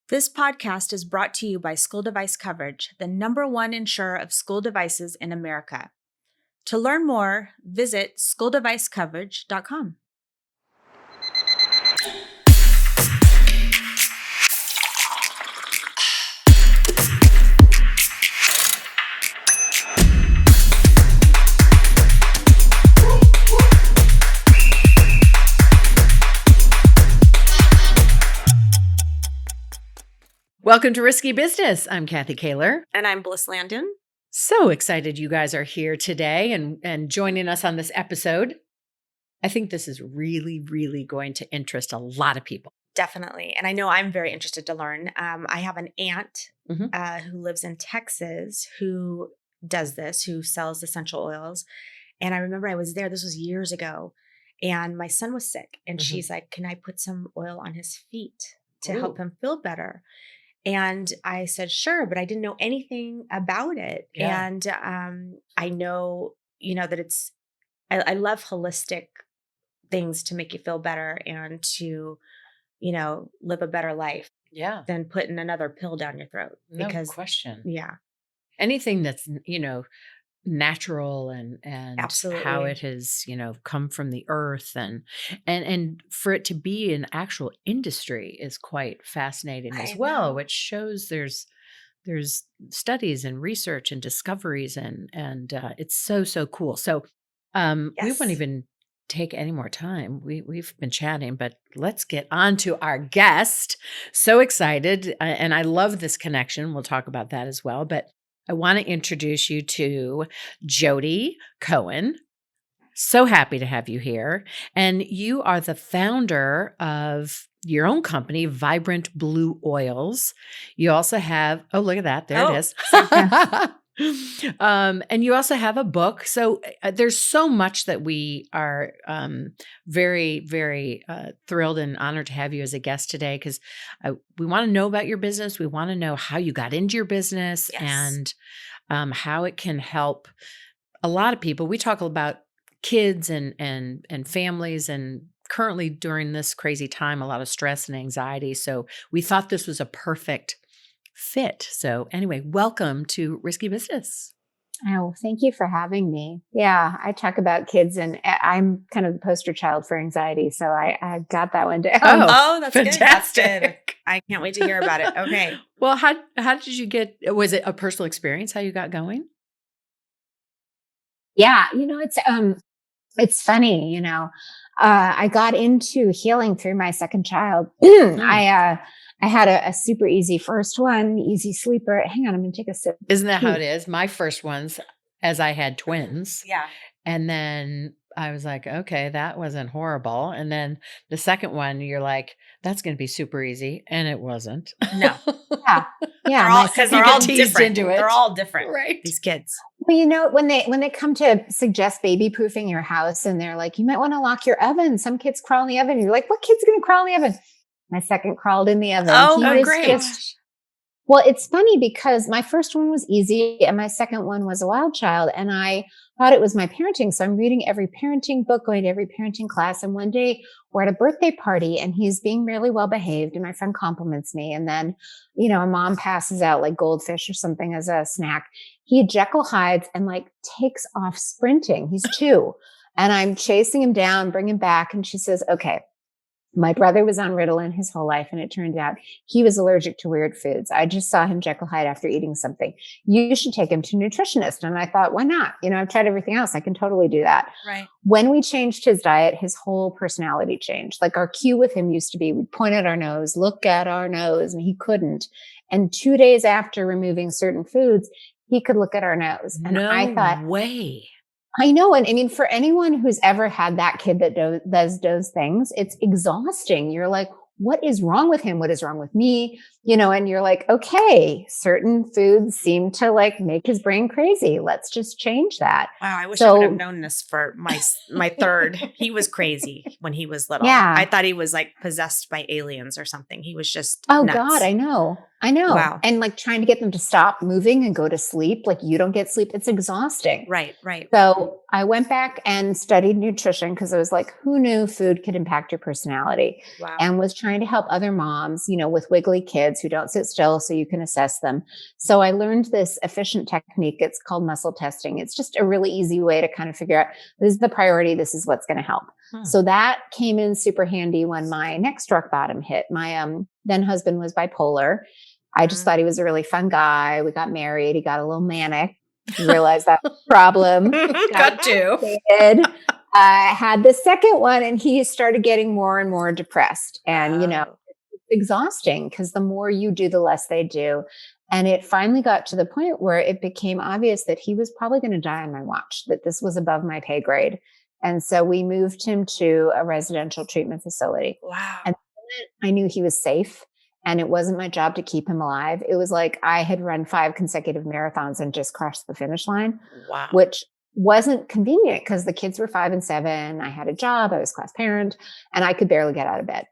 This podcast is brought to you by School Device Coverage, the #1 insurer of school devices in America. To learn more, visit schooldevicecoverage.com. Welcome to Risky Business. I'm Kathy Kaler. And I'm Bliss Landon. So excited you guys are here today and joining us on this episode. I think this is really going to interest a lot of people. Definitely. And I know I'm very interested to learn. I have an aunt who lives in Texas who does this, who sells essential oils. And I remember I was there, this was years ago, and my son was sick. And she's like, can I put some oil on his feet to help him feel better? And I said, sure, but I didn't know anything about it. Yeah. And I know, that I love holistic things to make you feel better and to, live a better life. Yeah. Than putting another pill down your throat. No question. Yeah. Anything that's, natural and Absolutely. How it has, come from the earth and for it to be an actual industry is quite fascinating as well, which shows there's studies and research and discoveries and it's so cool. So we won't even take any more time. We've been chatting, but let's get on to our guest. So excited. And I love this connection. We'll talk about that as well. But I want to introduce you to Jodi Cohen. So happy to have you here. And you are the founder of your own company, Vibrant Blue Oils. You also have, oh, look at that. There it is. And you also have a book. So there's so much that we are very thrilled and honored to have you as a guest today because we want to know about your business. We want to know how you got into your business and how it can help a lot of people. We talk about kids and families and currently during this crazy time, a lot of stress and anxiety. So we thought this was a perfect fit. So anyway, welcome to Risky Business. Oh, thank you for having me. Yeah, I talk about kids and I'm kind of the poster child for anxiety. So I got that one down. Oh, that's fantastic. Good. That's good. I can't wait to hear about it. Okay. Well, how did you get, was it a personal experience how you got going? Yeah, it's funny, I got into healing through my second child. I had a super easy first one, easy sleeper. Hang on, I'm going to take a sip. Isn't that how it is? My first ones, as I had twins. Yeah. And then I was like, okay, that wasn't horrible. And then the second one, you're like, that's going to be super easy. And it wasn't. No. Yeah. They're all different. They're all different. Right. These kids. Well, when they come to suggest baby proofing your house and they're like, you might want to lock your oven. Some kids crawl in the oven. You're like, what kid's going to crawl in the oven? My second crawled in the oven. Oh, great. Well, it's funny because my first one was easy and my second one was a wild child. And I thought it was my parenting. So I'm reading every parenting book, going to every parenting class. And one day we're at a birthday party and he's being really well behaved. And my friend compliments me. And then, a mom passes out like goldfish or something as a snack. He Jekyll hides and takes off sprinting. He's 2. And I'm chasing him down, bring him back. And she says, okay. My brother was on Ritalin his whole life, and it turned out he was allergic to weird foods. I just saw him Jekyll Hyde after eating something. You should take him to a nutritionist. And I thought, why not? I've tried everything else. I can totally do that. Right. When we changed his diet, his whole personality changed. Our cue with him used to be, we'd point at our nose, look at our nose, and he couldn't. And 2 days after removing certain foods, he could look at our nose. And I thought, way. I know. And I mean, for anyone who's ever had that kid that does those things, it's exhausting. You're like, what is wrong with him? What is wrong with me? And you're like, okay, certain foods seem to make his brain crazy. Let's just change that. Wow. I wish I would have known this for my third. He was crazy when he was little. Yeah. I thought he was possessed by aliens or something. He was just nuts. nuts. God, I know. I know. Wow. And like trying to get them to stop moving and go to sleep. Like you don't get sleep. It's exhausting. Right. So I went back and studied nutrition because I was like, who knew food could impact your personality? Wow. And was trying to help other moms, with wiggly kids who don't sit still so you can assess them. So I learned this efficient technique. It's called muscle testing. It's just a really easy way to kind of figure out this is the priority. This is what's going to help. So that came in super handy when my next rock bottom hit. My then husband was bipolar. I just thought he was a really fun guy. We got married. He got a little manic. Realized that was a problem. Got to. I had the second one and he started getting more and more depressed. And, it's exhausting because the more you do, the less they do. And it finally got to the point where it became obvious that he was probably going to die on my watch, that this was above my pay grade. And so we moved him to a residential treatment facility. Wow. And I knew he was safe. And it wasn't my job to keep him alive. It was like I had run 5 consecutive marathons and just crossed the finish line, wow, which wasn't convenient because the kids were 5 and 7. I had a job. I was class parent and I could barely get out of bed.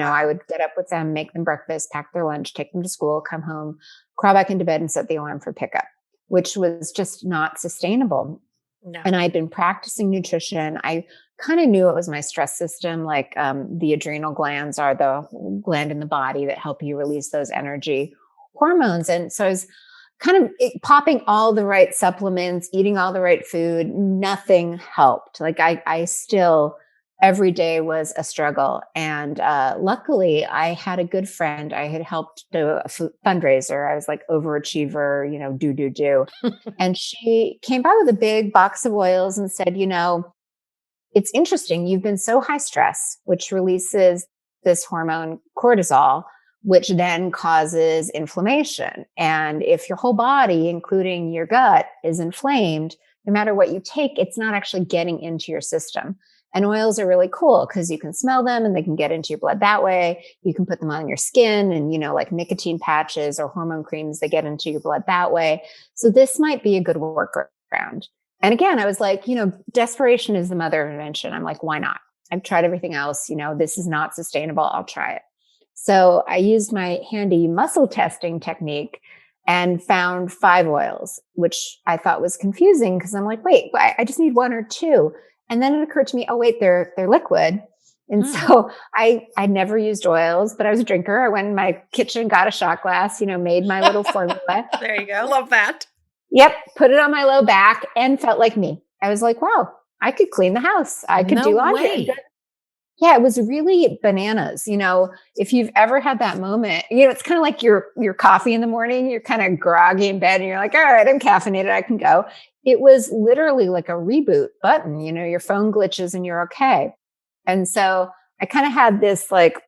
I would get up with them, make them breakfast, pack their lunch, take them to school, come home, crawl back into bed and set the alarm for pickup, which was just not sustainable. No. And I'd been practicing nutrition. I kind of knew it was my stress system. Like the adrenal glands are the gland in the body that help you release those energy hormones. And so I was kind of popping all the right supplements, eating all the right food. Nothing helped. Like I still, every day was a struggle. And luckily I had a good friend. I had helped do a fundraiser. I was like overachiever, do. And she came by with a big box of oils and said, it's interesting. You've been so high stress, which releases this hormone cortisol, which then causes inflammation. And if your whole body, including your gut, is inflamed, no matter what you take, it's not actually getting into your system. And oils are really cool because you can smell them and they can get into your blood that way. You can put them on your skin and, like nicotine patches or hormone creams, they get into your blood that way. So this might be a good workaround. And again, I was like, desperation is the mother of invention. I'm like, why not? I've tried everything else. This is not sustainable. I'll try it. So I used my handy muscle testing technique and found 5 oils, which I thought was confusing because I'm like, wait, I just need 1 or 2. And then it occurred to me, oh, wait, they're liquid. And so I never used oils, but I was a drinker. I went in my kitchen, got a shot glass, made my little formula. There you go. Love that. Yep. Put it on my low back and felt like me. I was like, wow, I could clean the house. I could do laundry. Yeah, it was really bananas. If you've ever had that moment, it's kind of like your coffee in the morning, you're kind of groggy in bed and you're like, all right, I'm caffeinated. I can go. It was literally like a reboot button, your phone glitches and you're okay. And so I kind of had this like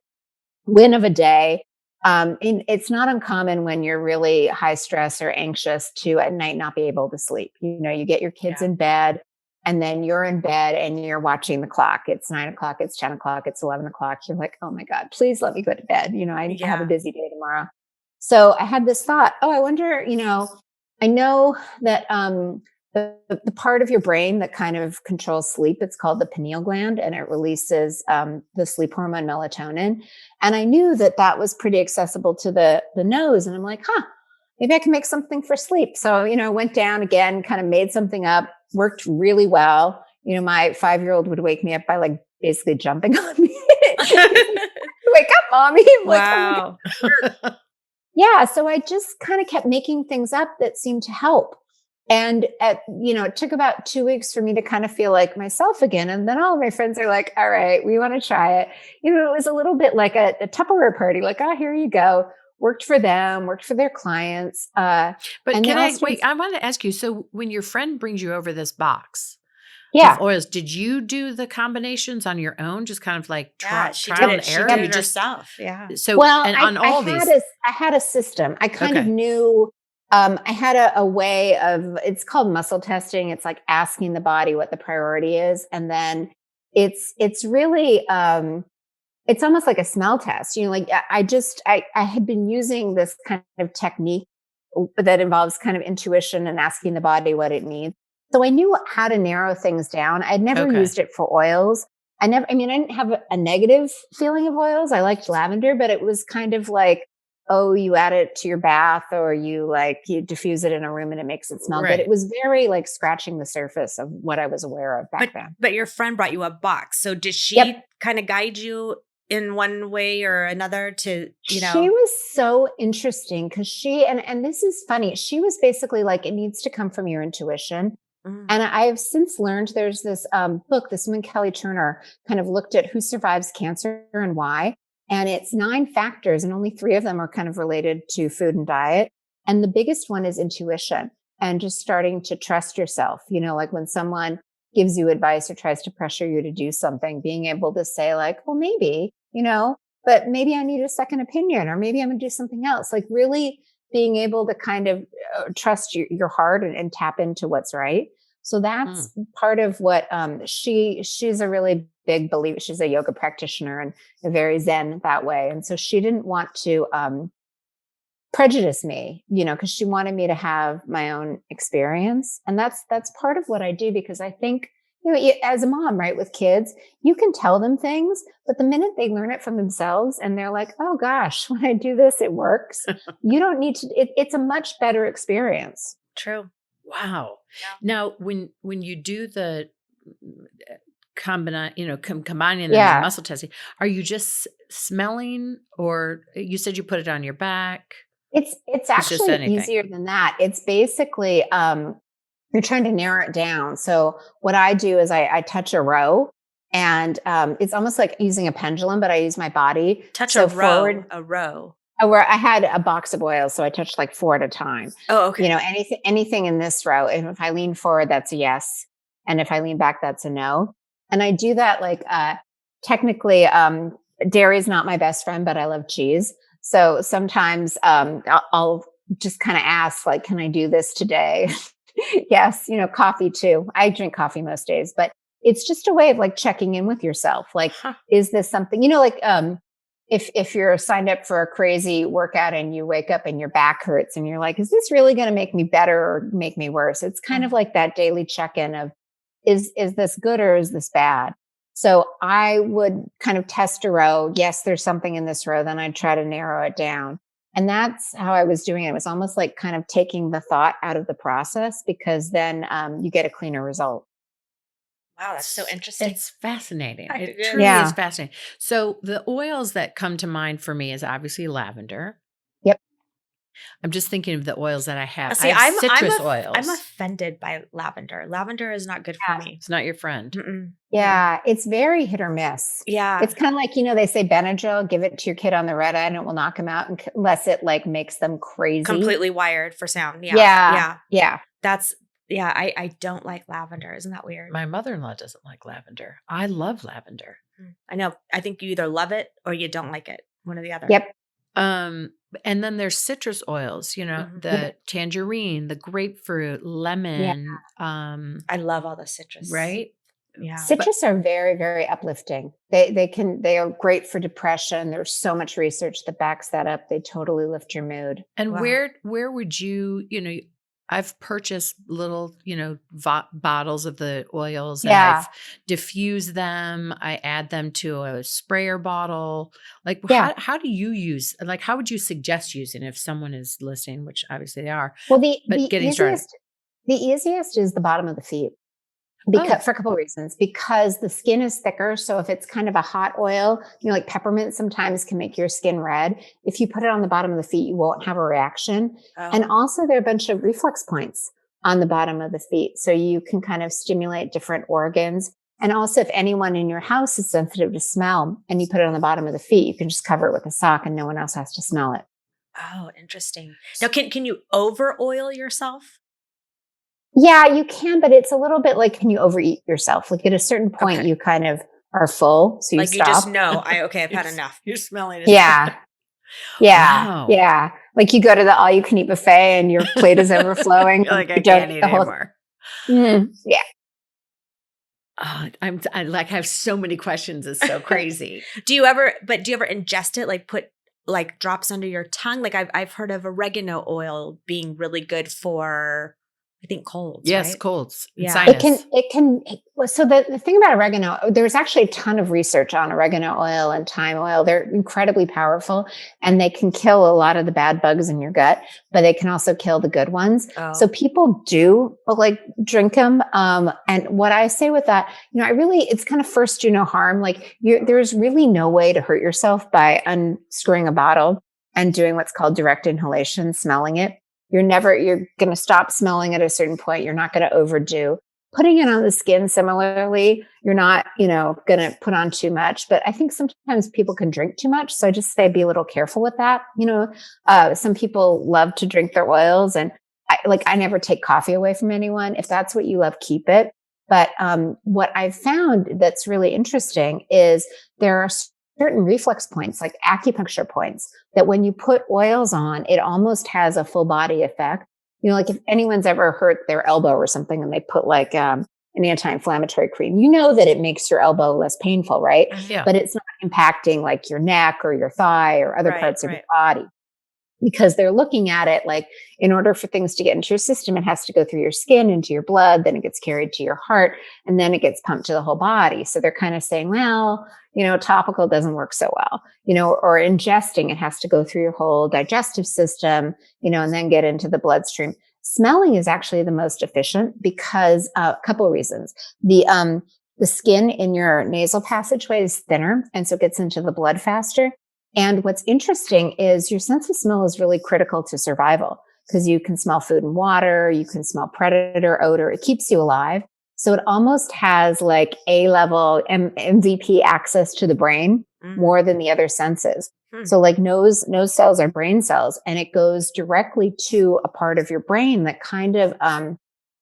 win of a day. And it's not uncommon when you're really high stress or anxious to at night not be able to sleep. You get your kids in bed and then you're in bed and you're watching the clock. It's 9 o'clock, it's 10 o'clock, it's 11 o'clock. You're like, oh my God, please let me go to bed. I have a busy day tomorrow. So I had this thought, I wonder, I know that the part of your brain that kind of controls sleep, it's called the pineal gland, and it releases the sleep hormone melatonin. And I knew that was pretty accessible to the nose. And I'm like, maybe I can make something for sleep. So, went down again, kind of made something up, worked really well. My 5-year-old would wake me up by like basically jumping on me. Wake up, mommy. I'm wow. Like, oh yeah. So I just kind of kept making things up that seemed to help. And it took about 2 weeks for me to kind of feel like myself again. And then all of my friends are like, all right, we want to try it. It was a little bit like a Tupperware party, like, oh, here you go. Worked for them, worked for their clients. But can I wait? I want to ask you. So when your friend brings you over this box of oils, did you do the combinations on your own? Just kind of like trial and error? She did it herself. Yeah. So I had a system. I kind of knew. I had a way of, it's called muscle testing. It's like asking the body what the priority is. And then it's really, it's almost like a smell test. I had been using this kind of technique that involves kind of intuition and asking the body what it needs. So I knew how to narrow things down. I'd never used it for oils. I didn't have a negative feeling of oils. I liked lavender, but it was kind of like, oh, you add it to your bath or you diffuse it in a room and it makes it smell good. It Right. was very like scratching the surface of what I was aware of back then. But your friend brought you a box. So did she Yep. kind of guide you in one way or another to, She was so interesting because and this is funny. She was basically like, it needs to come from your intuition. Mm. And I have since learned there's this book, this woman, Kelly Turner, kind of looked at who survives cancer and why. And it's 9 factors, and only 3 of them are kind of related to food and diet. And the biggest one is intuition and just starting to trust yourself. Like when someone gives you advice or tries to pressure you to do something, being able to say, like, well, maybe, but maybe I need a second opinion, or maybe I'm going to do something else. Like really being able to kind of trust your heart and tap into what's right. So that's part of what she's a really big believer. She's a yoga practitioner and very Zen that way. And so she didn't want to prejudice me, because she wanted me to have my own experience. And that's part of what I do, because I think, as a mom, right, with kids, you can tell them things, but the minute they learn it from themselves and they're like, oh gosh, when I do this, it works. You don't need to, it's a much better experience. True. Wow. Yeah. Now, when you do the combining them and muscle testing, are you just smelling, or you said you put it on your back? It's actually easier than that. It's basically, you're trying to narrow it down. So what I do is I touch a row, and it's almost like using a pendulum, but I use my body. Touch so a row. Where I had a box of oils, so I touched like 4 at a time. Oh, okay. Anything in this row. And if I lean forward, that's a yes. And if I lean back, that's a no. And I do that like technically, dairy is not my best friend, but I love cheese. So sometimes I'll just kind of ask, like, can I do this today? Yes, coffee too. I drink coffee most days, but it's just a way of like checking in with yourself. Like, is this something, if you're signed up for a crazy workout and you wake up and your back hurts and you're like, is this really going to make me better or make me worse? It's kind of like that daily check-in of, is this good or is this bad? So I would kind of test a row. Yes, there's something in this row. Then I'd try to narrow it down. And that's how I was doing it. It was almost like kind of taking the thought out of the process, because then you get a cleaner result. Wow, that's so interesting. It's fascinating. It Yeah. truly is fascinating. So the oils that come to mind for me is obviously lavender. Yep. I'm just thinking of the oils that I have. See, I have citrus oils. I'm offended by lavender. Lavender is not good for me. It's not your friend. Mm-mm. Yeah, it's very hit or miss. Yeah. It's kind of like, they say Benadryl, give it to your kid on the red eye and it will knock them out unless it like makes them crazy. Completely wired for sound. Yeah. Yeah. Yeah. I don't like lavender. Isn't that weird? My mother-in-law doesn't like lavender. I love lavender. I know. I think you either love it or you don't like it. One or the other. Yep. And then there's citrus oils, the tangerine, the grapefruit, lemon. I love all the citrus. Right? Yeah. Citrus are very, very uplifting. They are great for depression. There's so much research that backs that up. They totally lift your mood. And where would you, I've purchased little, bottles of the oils and I've diffused them. I add them to a sprayer bottle. Like, how do you use, like, how would you suggest using if someone is listening, which obviously they are, the easiest is the bottom of the feet. For a couple of reasons, because the skin is thicker. So if it's kind of a hot oil, like peppermint sometimes can make your skin red. If you put it on the bottom of the feet, you won't have a reaction. And also there are a bunch of reflex points on the bottom of the feet. So you can kind of stimulate different organs. And also if anyone in your house is sensitive to smell and you put it on the bottom of the feet, you can just cover it with a sock and no one else has to smell it. Oh, interesting. Now, can you over oil yourself? Yeah, you can, but it's a little bit like, can you overeat yourself? Like at a certain point, you kind of are full. So you stop. You just know, I've had enough. You're smelling it. Yeah. Yeah. Wow. Yeah. Like you go to the all you can eat buffet and your plate is overflowing. You're like, I can't eat anymore. Yeah. I have so many questions. It's so crazy. Do you ever ingest it? Like put like drops under your tongue? Like I've heard of oregano oil being really good for I think colds. Yes, right? colds. And Yeah. sinus. So the thing about oregano, there's actually a ton of research on oregano oil and thyme oil. They're incredibly powerful and they can kill a lot of the bad bugs in your gut, but they can also kill the good ones. Oh. So people do like drink them. And what I say with that, it's kind of first do no harm. Like there's really no way to hurt yourself by unscrewing a bottle and doing what's called direct inhalation, smelling it. You're going to stop smelling at a certain point. You're not going to overdo. Putting it on the skin similarly, you're not, going to put on too much. But I think sometimes people can drink too much. So I just say be a little careful with that. Some people love to drink their oils. And I never take coffee away from anyone. If that's what you love, keep it. But what I've found that's really interesting is there are certain reflex points, like acupuncture points, that when you put oils on, it almost has a full body effect. Like if anyone's ever hurt their elbow or something and they put like an anti-inflammatory cream, that it makes your elbow less painful, right? Yeah. But it's not impacting like your neck or your thigh or other parts of your body. Because they're looking at it like in order for things to get into your system, it has to go through your skin, into your blood, then it gets carried to your heart, and then it gets pumped to the whole body. So they're kind of saying, well, topical doesn't work so well, or ingesting, it has to go through your whole digestive system, and then get into the bloodstream. Smelling is actually the most efficient because a couple of reasons. The skin in your nasal passageway is thinner, and so it gets into the blood faster. And what's interesting is your sense of smell is really critical to survival because you can smell food and water, you can smell predator odor, it keeps you alive. So it almost has like A-level MVP access to the brain more than the other senses. So like nose cells are brain cells, and it goes directly to a part of your brain that kind of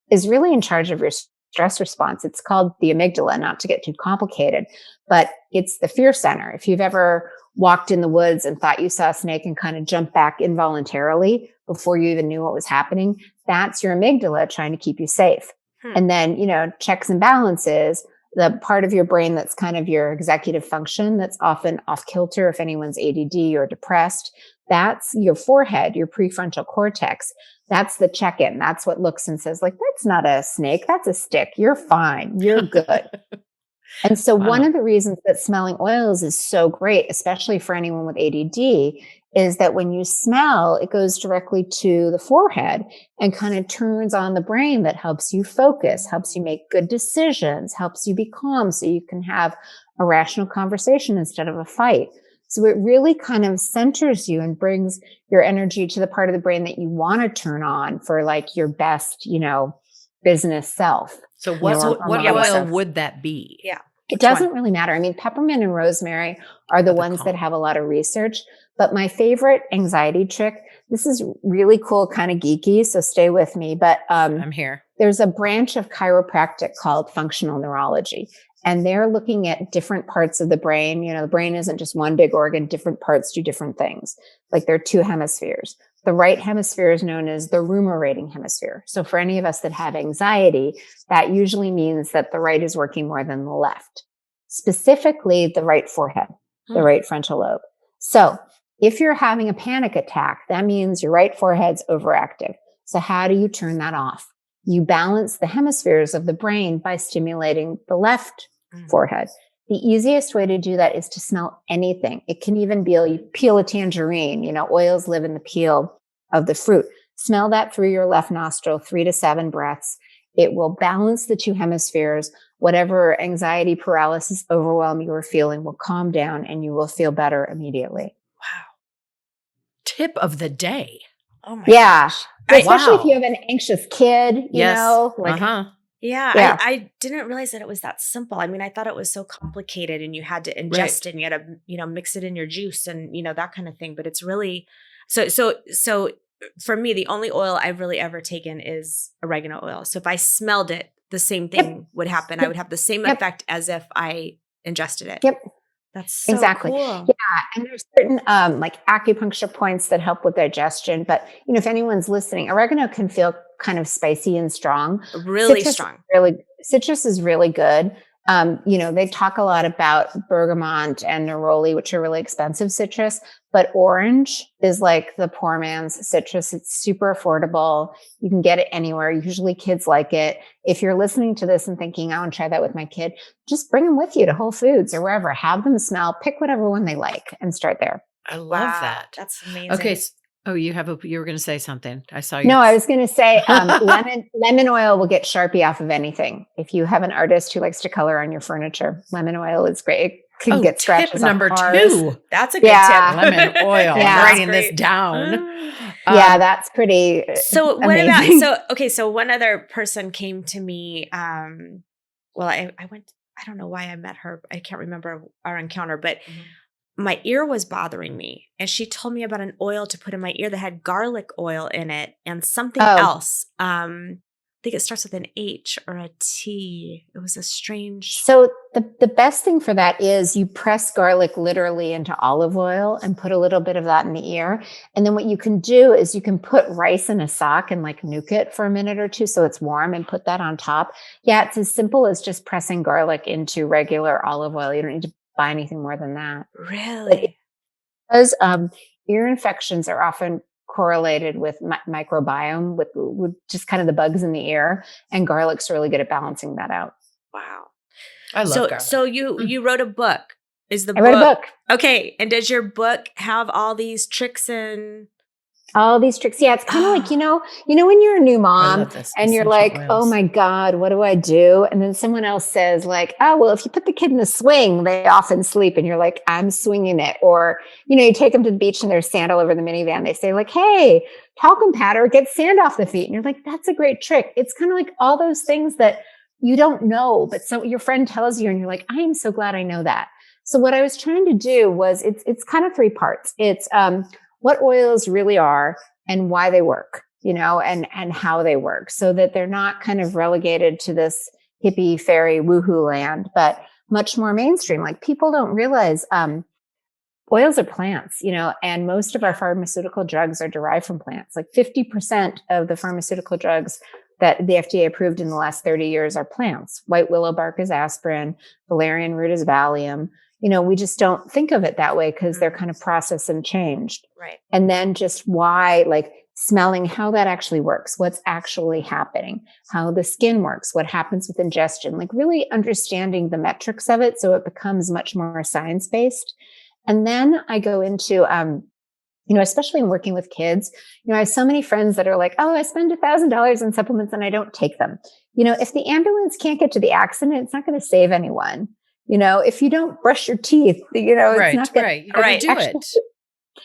is really in charge of your stress response. It's called the amygdala, not to get too complicated, but it's the fear center. If you've ever walked in the woods and thought you saw a snake and kind of jumped back involuntarily before you even knew what was happening, that's your amygdala trying to keep you safe. And then, checks and balances, the part of your brain that's kind of your executive function that's often off kilter if anyone's ADD or depressed, that's your forehead, your prefrontal cortex. That's the check-in. That's what looks and says, like, that's not a snake, that's a stick. You're fine. You're good. And so one of the reasons that smelling oils is so great, especially for anyone with ADD, is that when you smell, it goes directly to the forehead and kind of turns on the brain that helps you focus, helps you make good decisions, helps you be calm so you can have a rational conversation instead of a fight. So it really kind of centers you and brings your energy to the part of the brain that you want to turn on for like your best, business self. So what oil would that be? Yeah. It doesn't really matter. I mean, peppermint and rosemary are the ones that have a lot of research, but my favorite anxiety trick, this is really cool, kind of geeky, so stay with me, but I'm here. There's a branch of chiropractic called functional neurology, and they're looking at different parts of the brain. The brain isn't just one big organ, different parts do different things. Like there are two hemispheres. The right hemisphere is known as the rumorating hemisphere. So for any of us that have anxiety, that usually means that the right is working more than the left, specifically the right forehead, the right frontal lobe. So if you're having a panic attack, that means your right forehead's overactive. So how do you turn that off? You balance the hemispheres of the brain by stimulating the left forehead. The easiest way to do that is to smell anything. It can even be, you peel a tangerine, oils live in the peel of the fruit. Smell that through your left nostril, 3 to 7 breaths. It will balance the two hemispheres. Whatever anxiety, paralysis, overwhelm you are feeling will calm down and you will feel better immediately. Wow. Tip of the day. Oh my gosh. Especially if wow. you have an anxious kid, Yeah. I didn't realize that it was that simple. I mean, I thought it was so complicated and you had to ingest it and you had to, mix it in your juice and, that kind of thing. But it's really, so for me, the only oil I've really ever taken is oregano oil. So if I smelled it, the same thing would happen. I would have the same effect as if I ingested it. Yep. That's so exactly. cool. Yeah. And there's certain like acupuncture points that help with digestion. But, if anyone's listening, oregano can feel kind of spicy and strong. Really strong. Citrus is really good. They talk a lot about bergamot and neroli, which are really expensive citrus, but orange is like the poor man's citrus. It's super affordable. You can get it anywhere. Usually kids like it. If you're listening to this and thinking, I want to try that with my kid, just bring them with you to Whole Foods or wherever. Have them smell, pick whatever one they like and start there. I love that. That's amazing. Okay. Oh, you were going to say something. I saw you. No, I was going to say lemon oil will get Sharpie off of anything. If you have an artist who likes to color on your furniture, lemon oil is great. It can get scratches. Tip number off cars. 2. That's a good tip. Lemon oil. I'm writing this down. That's pretty. So what amazing. so one other person came to me. I went. I don't know why I met her. I can't remember our encounter, but. My ear was bothering me, and she told me about an oil to put in my ear that had garlic oil in it and something else. I think it starts with an H or a T. It was a strange. So the best thing for that is you press garlic literally into olive oil and put a little bit of that in the ear. And then what you can do is you can put rice in a sock and like nuke it for a minute or two so it's warm and put that on top. Yeah, it's as simple as just pressing garlic into regular olive oil. You don't need to buy anything more than that. Really? Because ear infections are often correlated with microbiome, with just kind of the bugs in the ear, and garlic's really good at balancing that out. Wow. I love garlic. So you wrote a book. I wrote a book. Okay. And does your book have all these tricks and all these tricks? Yeah, it's kind of like, when you're a new mom and you're like, oils. Oh my God, what do I do? And then someone else says like, oh, well, if you put the kid in the swing, they often sleep. And you're like, I'm swinging it. Or, you take them to the beach and there's sand all over the minivan. They say like, hey, talcum powder, get sand off the feet. And you're like, that's a great trick. It's kind of like all those things that you don't know, but so your friend tells you and you're like, I am so glad I know that. So what I was trying to do was it's kind of 3 parts. It's, what oils really are and why they work, and how they work so that they're not kind of relegated to this hippie fairy woohoo land, but much more mainstream. Like people don't realize, oils are plants, and most of our pharmaceutical drugs are derived from plants. Like 50% of the pharmaceutical drugs that the FDA approved in the last 30 years are plants. White willow bark is aspirin, valerian root is Valium. We just don't think of it that way because they're kind of processed and changed. Right. And then just why, like smelling how that actually works, what's actually happening, how the skin works, what happens with ingestion, like really understanding the metrics of it so it becomes much more science-based. And then I go into, especially in working with kids, I have so many friends that are like, oh, I spend $1,000 on supplements and I don't take them. If the ambulance can't get to the accident, it's not going to save anyone. If you don't brush your teeth, it's not going to do it.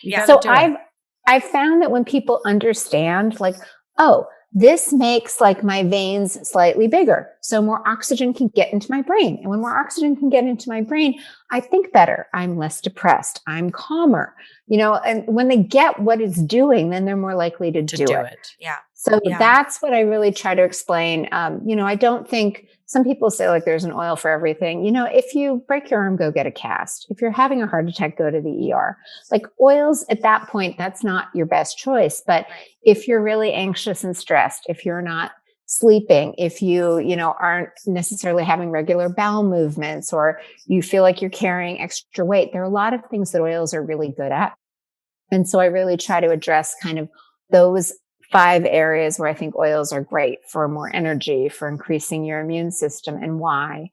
Yeah. So I've found that when people understand like, oh, this makes like my veins slightly bigger. So more oxygen can get into my brain. And when more oxygen can get into my brain, I think better. I'm less depressed. I'm calmer, and when they get what it's doing, then they're more likely to do it. Yeah. So that's what I really try to explain. I don't think some people say like there's an oil for everything. If you break your arm, go get a cast. If you're having a heart attack, go to the ER. Like oils at that point, that's not your best choice. But if you're really anxious and stressed, if you're not sleeping, if you, aren't necessarily having regular bowel movements, or you feel like you're carrying extra weight, there are a lot of things that oils are really good at. And so I really try to address kind of those 5 areas where I think oils are great for more energy, for increasing your immune system, and why.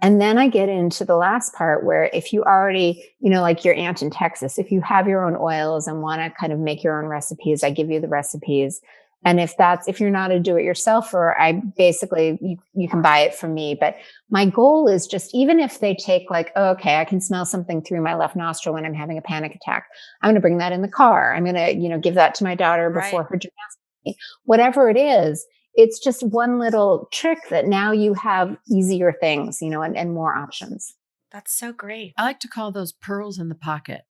And then I get into the last part where if you already, like your aunt in Texas, if you have your own oils and want to kind of make your own recipes, I give you the recipes. And if you're not a do-it-yourselfer, you can buy it from me. But my goal is just, even if they take like, oh, okay, I can smell something through my left nostril when I'm having a panic attack, I'm going to bring that in the car. I'm going to, give that to my daughter before her gymnastics. Whatever it is, it's just one little trick that now you have easier things, and more options. That's so great. I like to call those pearls in the pocket.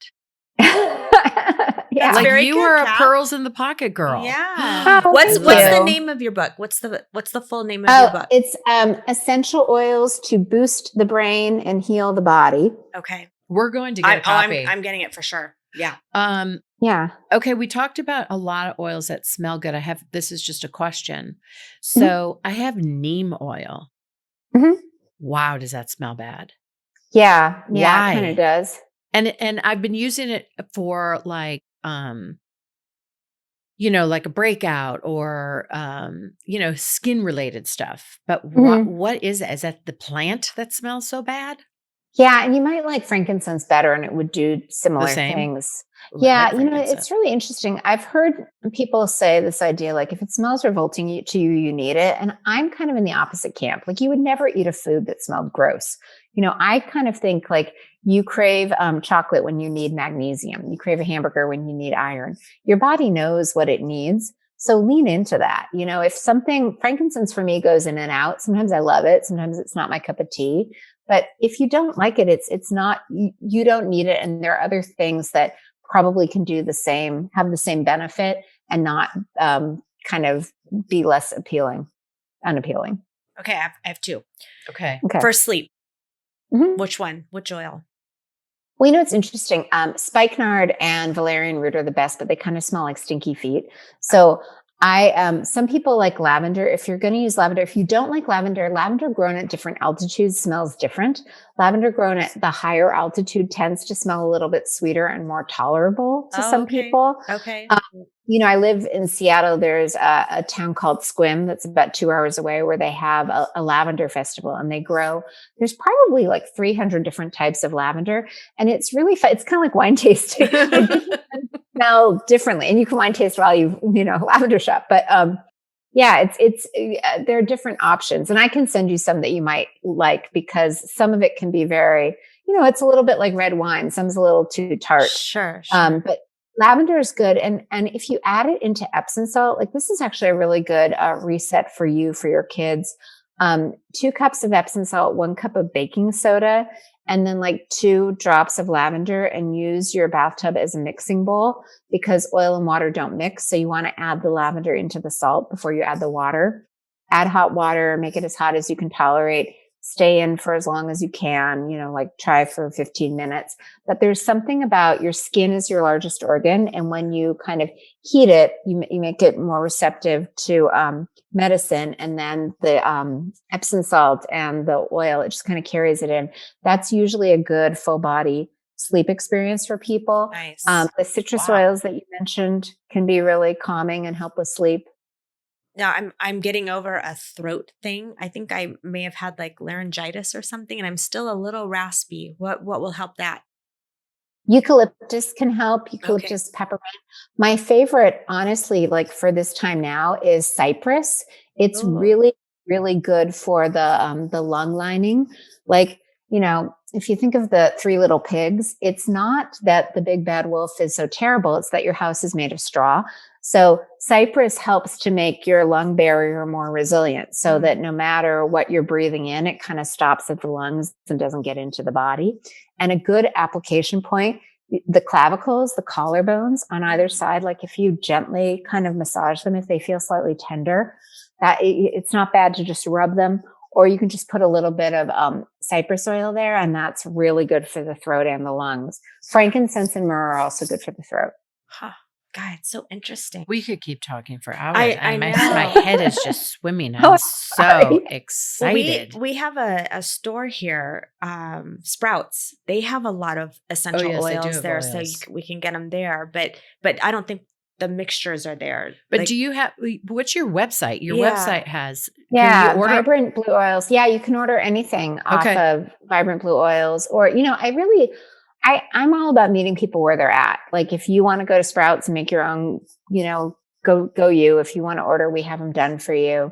Yeah, like you are a pearls in the pocket girl. Yeah. What's the name of your book? What's the full name of your book? It's Essential Oils to Boost the Brain and Heal the Body. Okay. We're going to get a copy. I'm getting it for sure. Yeah. Yeah. Okay. We talked about a lot of oils that smell good. This is just a question. So I have neem oil. Mm-hmm. wow, does that smell bad? Yeah. Yeah. It kind Why? of does. And I've been using it for like, like a breakout or, skin related stuff. But Mhm. what is that? Is that the plant that smells so bad? Yeah, and you might like frankincense better and it would do The similar same? things. Ooh, I Yeah, like it's frankincense. really interesting. I've heard people say this idea like if it smells revolting to you, you need it. And I'm kind of in the opposite camp. Like you would never eat a food that smelled gross. I kind of think like you crave chocolate when you need magnesium, you crave a hamburger when you need iron. Your body knows what it needs. So lean into that. If something, frankincense for me goes in and out, sometimes I love it, sometimes it's not my cup of tea. But if you don't like it, it's not, you don't need it. And there are other things that probably can do the same, have the same benefit and not kind of be less unappealing. Okay, I have two. Okay. Okay. For sleep, Mhm. which one? Which oil? Well, it's interesting. Spikenard and valerian root are the best, but they kind of smell like stinky feet. So some people like lavender. If you're going to use lavender, if you don't like lavender grown at different altitudes smells different. Lavender grown at the higher altitude tends to smell a little bit sweeter and more tolerable to Oh, some okay. people. Okay. I live in Seattle. There's a town called Squim that's about 2 hours away where they have a lavender festival and there's probably like 300 different types of lavender. And it's really fun. It's kind of like wine tasting. Like different ones smell differently and you can wine taste while lavender shop. But, yeah, there are different options and I can send you some that you might like because some of it can be very, it's a little bit like red wine. Some's a little too tart. Sure. But lavender is good. And if you add it into Epsom salt, like this is actually a really good reset for you, for your kids. 2 cups of Epsom salt, 1 cup of baking soda, and then like 2 drops of lavender and use your bathtub as a mixing bowl because oil and water don't mix. So you want to add the lavender into the salt before you add the water. Add hot water, make it as hot as you can tolerate. Stay in for as long as you can, like try for 15 minutes. But there's something about your skin is your largest organ. And when you kind of heat it, you make it more receptive to medicine. And then the Epsom salt and the oil, it just kind of carries it in. That's usually a good full body sleep experience for people. Nice. The citrus Wow. oils that you mentioned can be really calming and help with sleep. Now I'm getting over a throat thing. I think I may have had like laryngitis or something, and I'm still a little raspy. What will help that? Eucalyptus can help, eucalyptus peppermint. My favorite, honestly, like for this time now is cypress. It's Ooh. really, really good for the lung lining. Like, if you think of the 3 Little Pigs, it's not that the big bad wolf is so terrible. It's that your house is made of straw. So cypress helps to make your lung barrier more resilient so that no matter what you're breathing in, it kind of stops at the lungs and doesn't get into the body. And a good application point, the clavicles, the collarbones on either side, like if you gently kind of massage them, if they feel slightly tender, that it's not bad to just rub them, or you can just put a little bit of cypress oil there. And that's really good for the throat and the lungs. Frankincense and myrrh are also good for the throat. Huh. God, it's so interesting. We could keep talking for hours. I My know. head is just swimming. Oh, I'm so sorry. excited. We have a store here, Sprouts. They have a lot of essential yes, they do oils have there, oils. so we can get them there. But I don't think the mixtures are there. But Like, do you have, what's your website? Your Yeah. website has, Yeah, can you order? Vibrant Blue Oils. Yeah, you can order anything off of Vibrant Blue Oils. Or, I'm all about meeting people where they're at. Like if you want to go to Sprouts and make your own, go you. If you want to order, we have them done for you.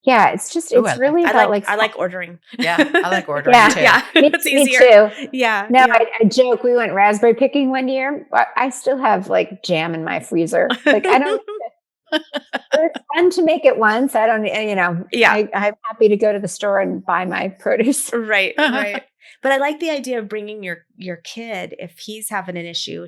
Yeah, it's just, Ooh, it's really I about like ordering. Yeah, I like ordering Yeah. too. Yeah, me, it's me easier. too. Yeah. No, yeah. I joke. We went raspberry picking one year. But I still have like jam in my freezer. Like I don't. It's fun to make it once. I don't. Yeah. I'm happy to go to the store and buy my produce. Right. But I like the idea of bringing your kid if he's having an issue,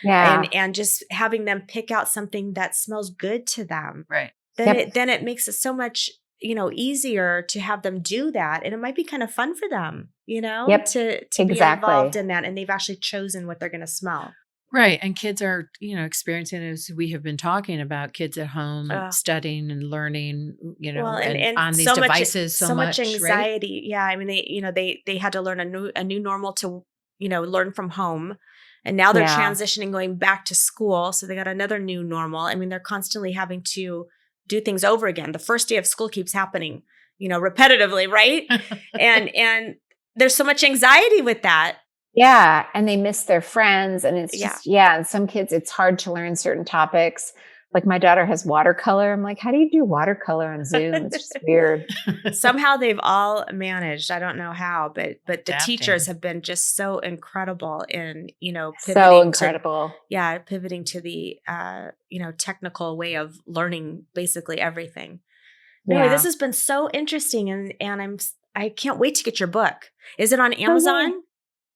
Yeah. and just having them pick out something that smells good to them. Right. Then it makes it so much easier to have them do that, and it might be kind of fun for them, Yep. to be Exactly. involved in that, and they've actually chosen what they're going to smell. Right. And kids are, experiencing, as we have been talking about, kids at home Ugh. studying and learning, Well, and and on these so much, devices so so much much, right? anxiety. Yeah, I mean, they had to learn a new normal to, learn from home, and now they're Yeah. transitioning, going back to school. So they got another new normal. I mean, they're constantly having to do things over again. The first day of school keeps happening, repetitively, right? and there's so much anxiety with that. Yeah. And they miss their friends. And it's Yeah. just, and some kids, it's hard to learn certain topics. Like my daughter has watercolor. I'm like, how do you do watercolor on Zoom? It's just weird. Somehow they've all managed. I don't know how, but the Adapting. teachers have been just so incredible in, So incredible. pivoting to the technical way of learning basically everything. Really, this has been so interesting, and I can't wait to get your book. Is it on Amazon? Yeah.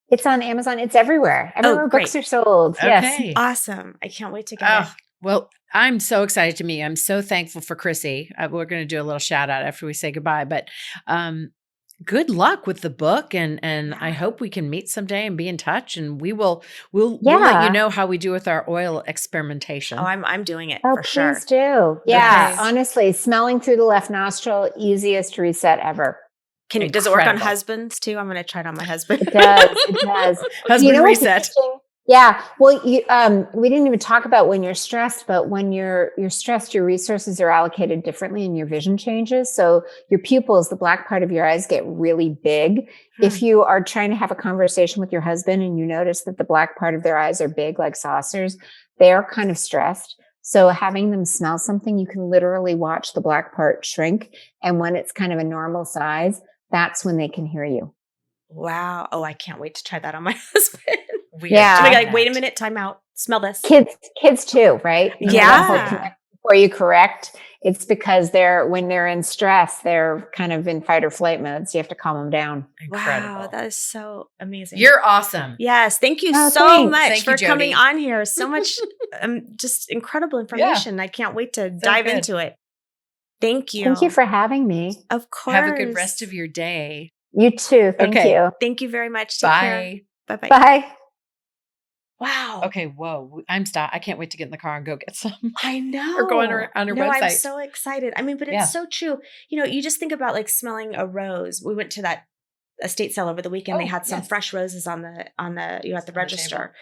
It's on Amazon. It's everywhere. Everywhere great. books are sold. Okay. Yes. Awesome. I can't wait to get it. Well, I'm so excited to meet you. I'm so thankful for Chrissy. We're going to do a little shout out after we say goodbye, but good luck with the book. And I hope we can meet someday and be in touch, and we'll let you know how we do with our oil experimentation. Oh, I'm doing it for Please sure. do. Yeah. Yes. Honestly, smelling through the left nostril, easiest reset ever. Does it work on husbands too? I'm going to try it on my husband. It does. It does. Husband reset. Yeah. Well, we didn't even talk about when you're stressed, but when you're stressed, your resources are allocated differently and your vision changes. So your pupils, the black part of your eyes, get really big. If you are trying to have a conversation with your husband and you notice that the black part of their eyes are big like saucers, they're kind of stressed. So having them smell something, you can literally watch the black part shrink. And when it's kind of a normal size, that's when they can hear you. Wow. Oh, I can't wait to try that on my husband. Yeah. Wait a minute, time out. Smell this. Kids too, right? Yeah. Before you correct, it's because when they're in stress, they're kind of in fight or flight mode. So you have to calm them down. Incredible. Wow, that is so amazing. You're awesome. Yes. Thank you so thanks. much for Jodi. coming on here. So much just incredible information. I can't wait to dive into it. Thank you. Thank you for having me. Of course. Have a good rest of your day. You too. Thank you. Thank you very much. Take care. Bye-bye. Bye. Wow. Okay. Whoa. I can't wait to get in the car and go get some. I know. Or go on her website. I'm so excited. I mean, but it's so true. You just think about like smelling a rose. We went to that estate sale over the weekend. They had some fresh roses on the at the register.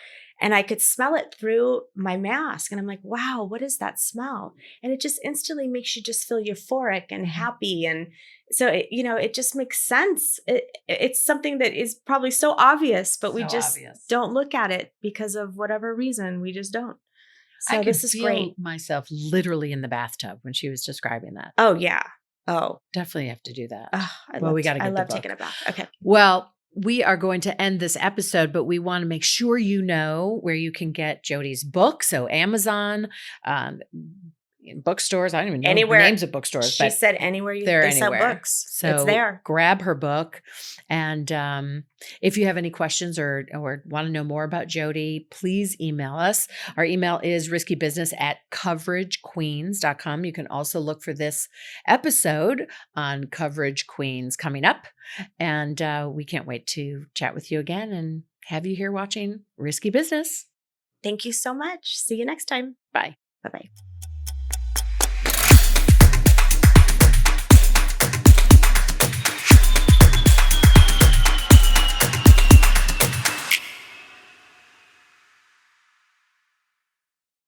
And I could smell it through my mask. And I'm like, wow, what is that smell? And it just instantly makes you just feel euphoric and happy. And so, it just makes sense. It's something that is probably so obvious, but we just don't look at it because of whatever reason. We just don't. So this is great. Myself literally in the bathtub when she was describing that. Oh, yeah. Oh, definitely have to do that. We got to get the book. I love taking a bath. Okay. Well, we are going to end this episode, but we want to make sure you know where you can get Jodi's book. So Amazon, bookstores. I don't even know the names of bookstores. She said anywhere they sell books. So it's there. Grab her book. And if you have any questions or want to know more about Jodi, please email us. Our email is riskybusiness@coveragequeens.com. You can also look for this episode on Coverage Queens coming up. And we can't wait to chat with you again and have you here watching Risky Business. Thank you so much. See you next time. Bye. Bye-bye.